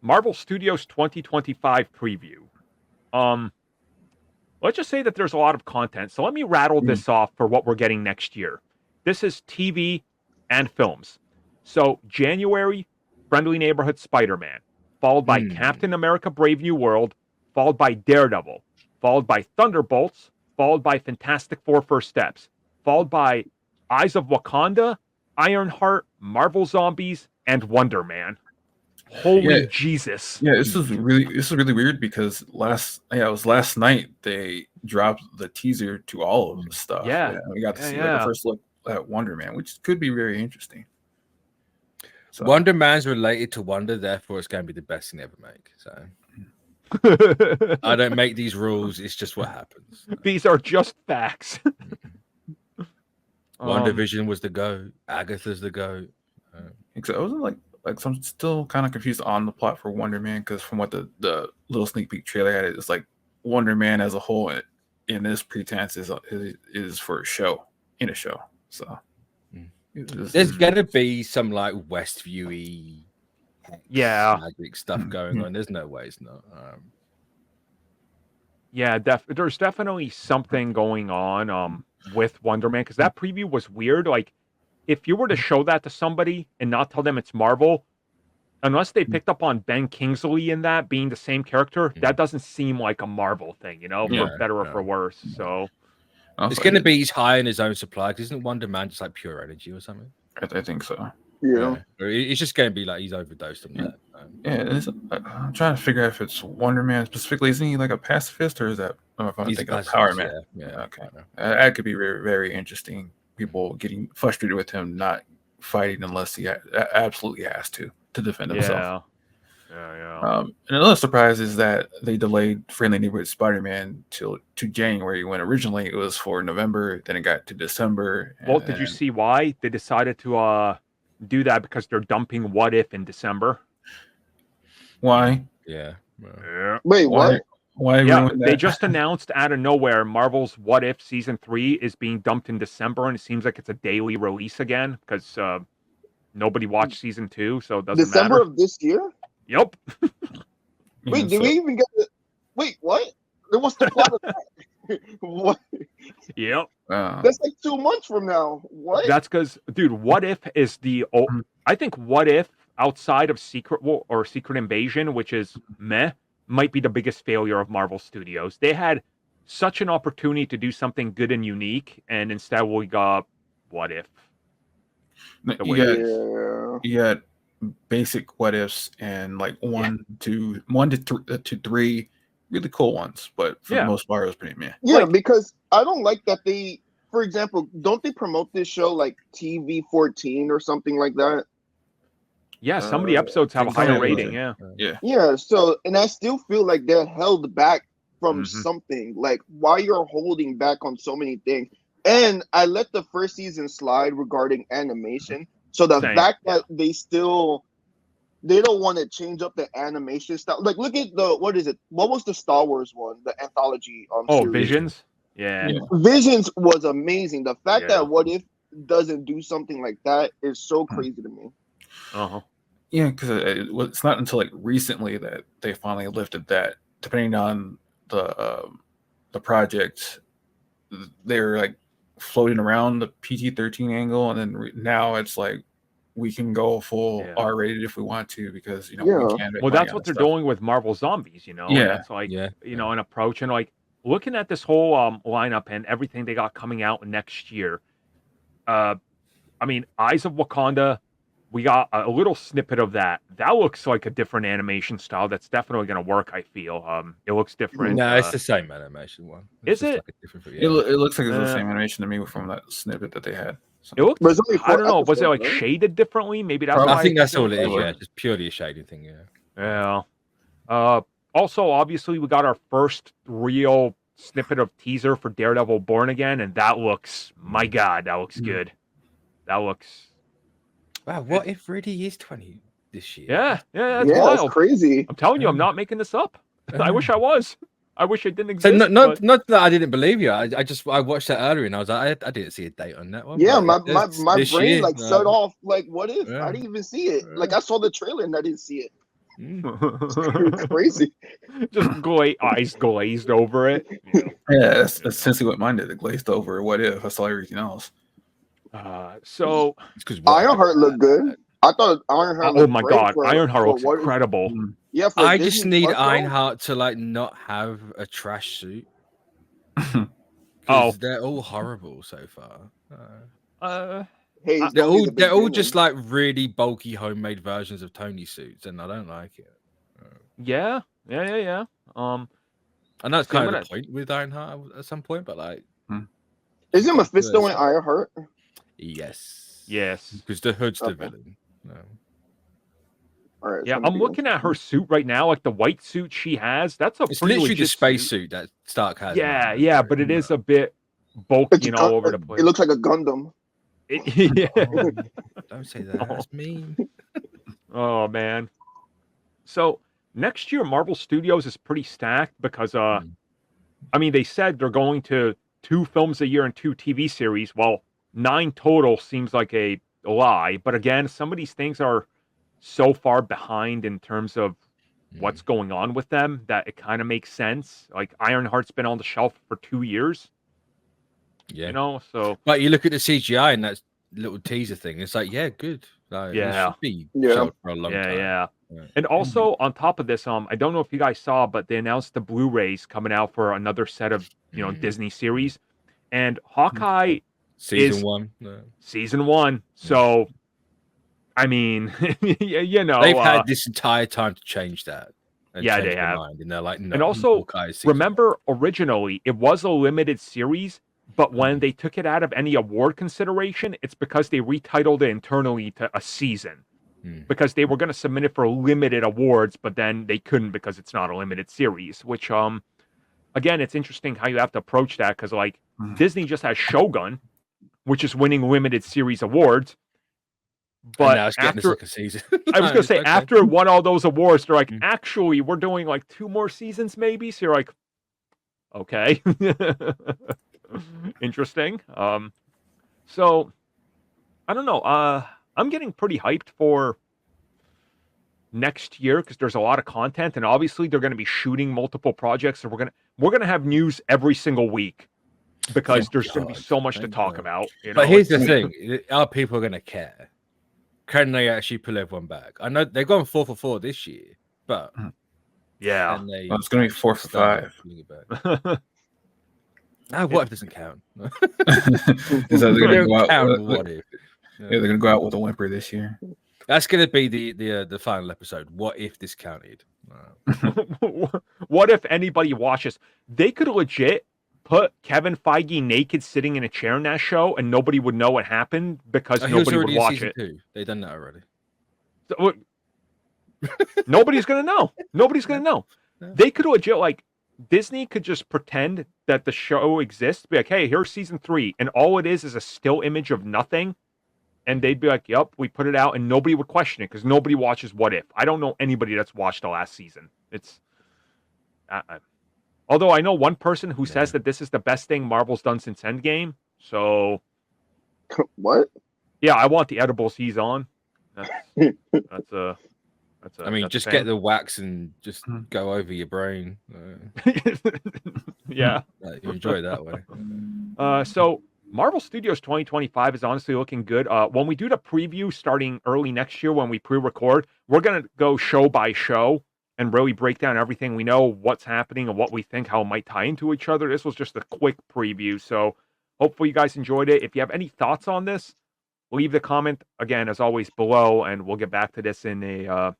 Marvel Studios 2025 preview. Let's just say that there's a lot of content. So let me rattle this off for what we're getting next year. This is TV and films. So January, Friendly Neighborhood Spider-Man, followed by Captain America Brave New World, followed by Daredevil, followed by Thunderbolts, followed by Fantastic Four First Steps, followed by Eyes of Wakanda, Ironheart, Marvel Zombies, and Wonderman. Holy Jesus! Yeah, this is really weird because it was last night they dropped the teaser to all of the stuff. Yeah, we got to see like the first look at Wonderman, which could be very interesting. So. Wonderman's related to Wonder, therefore it's going to be the best thing they ever make. So I don't make these rules; it's just what happens. These are just facts. WandaVision was the go. Agatha's the go. Except I wasn't like I'm still kind of confused on the plot for Wonderman because from what the little sneak peek trailer had, it's like Wonderman as a whole in this pretense is for a show in a show. So there's gonna be some like Westview-y magic stuff going on. There's no way it's not. There's definitely something going on with Wonderman because that preview was weird. Like, if you were to show that to somebody and not tell them it's Marvel, unless they picked up on Ben Kingsley in that being the same character, that doesn't seem like a Marvel thing, for better or for worse. So it's going to be he's high in his own supply. Because isn't Wonder Man just like pure energy or something? I think so. Yeah. It's just going to be like he's overdosed on that. I'm trying to figure out if it's Wonder Man specifically. Isn't he like a pacifist or is that? He's a Power Man. Yeah. Okay. That could be very, very interesting. People getting frustrated with him not fighting unless he absolutely has to defend himself. And another surprise is that they delayed Friendly Neighborhood Spider-Man to January when originally it was for November. Then it got to December. Well, did you see why they decided to do that? Because they're dumping What If in December. Why? Yeah. Wait, what? Why? They just announced out of nowhere Marvel's What If Season 3 is being dumped in December, and it seems like it's a daily release again because nobody watched Season 2, so it doesn't December matter. of this year? Yep. Wait, did we even get the... Wait, what? What's the plot of that? What? Yep. That's like 2 months from now. What? That's because, dude, What If is I think What If outside of Secret War or Secret Invasion, which is meh, might be the biggest failure of Marvel Studios. They had such an opportunity to do something good and unique, and instead we got What If. You got basic What Ifs and like one to three really cool ones, but for the most part it was pretty meh. Yeah, because I don't like that they, for example, don't they promote this show like TV 14 or something like that? Yeah, some of the episodes have a higher rating. Yeah. So, and I still feel like they're held back from something. Like, why you're holding back on so many things? And I let the first season slide regarding animation. So the fact that they don't want to change up the animation style. Like, look at what is it? What was the Star Wars one? The anthology. Series? Visions. Yeah. Visions was amazing. The fact that What If doesn't do something like that is so crazy to me. Yeah, because it's not until like recently that they finally lifted that. Depending on the project, they're like floating around the PG-13 angle, and then now it's like we can go full R-rated if we want to because we can. Well, that's what they're doing with Marvel Zombies, and that's like an approach, and like looking at this whole lineup and everything they got coming out next year. I mean, Eyes of Wakanda. We got a little snippet of that. That looks like a different animation style. That's definitely going to work, I feel. It looks different. No, it's the same animation one. Is it? It looks like it's the same animation to me from that snippet that they had. So. It looks, I don't know. Was it like shaded differently? Maybe that's I think that's all it is, yeah. Just purely a shading thing, Yeah. Also, obviously, we got our first real snippet of teaser for Daredevil Born Again, and that looks, my God, that looks good. That looks... Wow, What If really is 20 this year? Yeah, that's wild. That's crazy. I'm telling you, I'm not making this up. I wish I was. I wish it didn't exist. So not that I didn't believe you. I watched that earlier and I was like, I didn't see a date on that one. Yeah, my brain shut off. Like, What If? I didn't even see it. Like, I saw the trailer and I didn't see it. It's crazy. Just eyes glazed over it. You know. Yeah, that's essentially what mine did. It glazed over. What if? I saw everything else. So It's because Ironheart looked good. I thought Ironheart oh looked my great god, for Ironheart looks what? incredible. Yeah, for I Disney just need Plus, though? Ironheart to like not have a trash suit. Oh. Because they're all horrible so far. Hey, it's They're gonna be all the they're all beginning. just like really bulky homemade versions of Tony suits, and I don't like it. Yeah. I know it's See, I'm kind of gonna- the point with Ironheart at some point, but like, Isn't Mephisto in Ironheart? yes, Yes. because the Hood's the Okay. villain. No. All right. Yeah, I'm looking at her suit right now, like the white suit she has. That's a It's pretty literally the legit space suit. suit that Stark has. in Yeah, Iron yeah, Man but 3. it is a bit bulky and all over the place. It looks like a Gundam. Yeah. Oh, don't say that. That's mean. Oh man. So next year, Marvel Studios is pretty stacked because I mean they said they're going to 2 films a year and 2 TV series. Well, 9 total seems like a lie, but again, some of these things are so far behind in terms of what's going on with them that it kind of makes sense. Like Ironheart's been on the shelf for 2 years. Yeah. You know, so But you look at the CGI and that little teaser thing. It's like, yeah, good. Like, Yeah. It should be Yeah. sold for a long time. yeah. Yeah. And also on top of this, I don't know if you guys saw, but they announced the Blu-rays coming out for another set of Disney series, and Hawkeye Season is 1. No. season 1. So, I mean, you know, They've had this entire time to change that. And Yeah, change they their have. mind, and they're like, no. and also Hawkeye is season remember originally it was a limited series, but when they took it out of any award consideration, it's because they retitled it internally to a season. Because they were going to submit it for limited awards, but then they couldn't because it's not a limited series. Which, again, it's interesting how you have to approach that because, like, Disney just has Shogun, which is winning limited series awards. But But now it's getting a after, second season. I was going to say, Okay. after it won all those awards, they're like, actually, we're doing like 2 more seasons, maybe. So you're like, okay, interesting. So I don't know. I'm getting pretty hyped for next year because there's a lot of content, and obviously they're going to be shooting multiple projects. So we're gonna have news every single week because Thank there's going to be God. so much to Thank talk God. about. You know, But here's it's- the thing: are people going to care? Can they actually pull everyone back? I know they've gone 4 for 4 this year, but yeah, can they? Well, it's going to be 4 for 5. pulling it back? What if doesn't count? So they're going to Don't go out. count what if. Yeah, they're going to go out with a whimper this year. That's going to be the final episode. What if this counted? What if anybody watches? They could legit put Kevin Feige naked sitting in a chair in that show, and nobody would know what happened because He was nobody would already in watch season it. 2. They've done that already. So, nobody's gonna know. Nobody's gonna know. No. They could legit like Disney could just pretend that the show exists. Be like, hey, here's season 3, and all it is a still image of nothing. And they'd be like, yep, we put it out, and nobody would question it because nobody watches What If. I don't know anybody that's watched the last season. It's, although I know one person who says that this is the best thing Marvel's done since Endgame. So, What? yeah, I want the edibles he's on. That's a. I mean, that's just a get thing. the wax and just go over your brain. Yeah. You enjoy it that way. So Marvel Studios 2025 is honestly looking good. When we do the preview starting early next year, when we pre-record, we're gonna go show by show and really break down everything we know, what's happening, and what we think, how it might tie into each other. This was just a quick preview, so hopefully you guys enjoyed it. If you have any thoughts on this, leave the comment again, as always, below, and we'll get back to this in a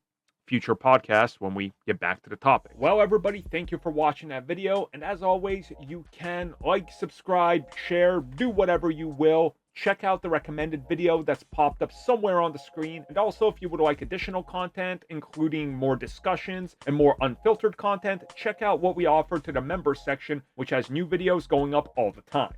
future podcast when we get back to the topic. Well, everybody, thank you for watching that video, and as always, you can like, subscribe, share, do whatever you will. Check out the recommended video that's popped up somewhere on the screen, and also if you would like additional content, including more discussions and more unfiltered content, check out what we offer to the members section, which has new videos going up all the time.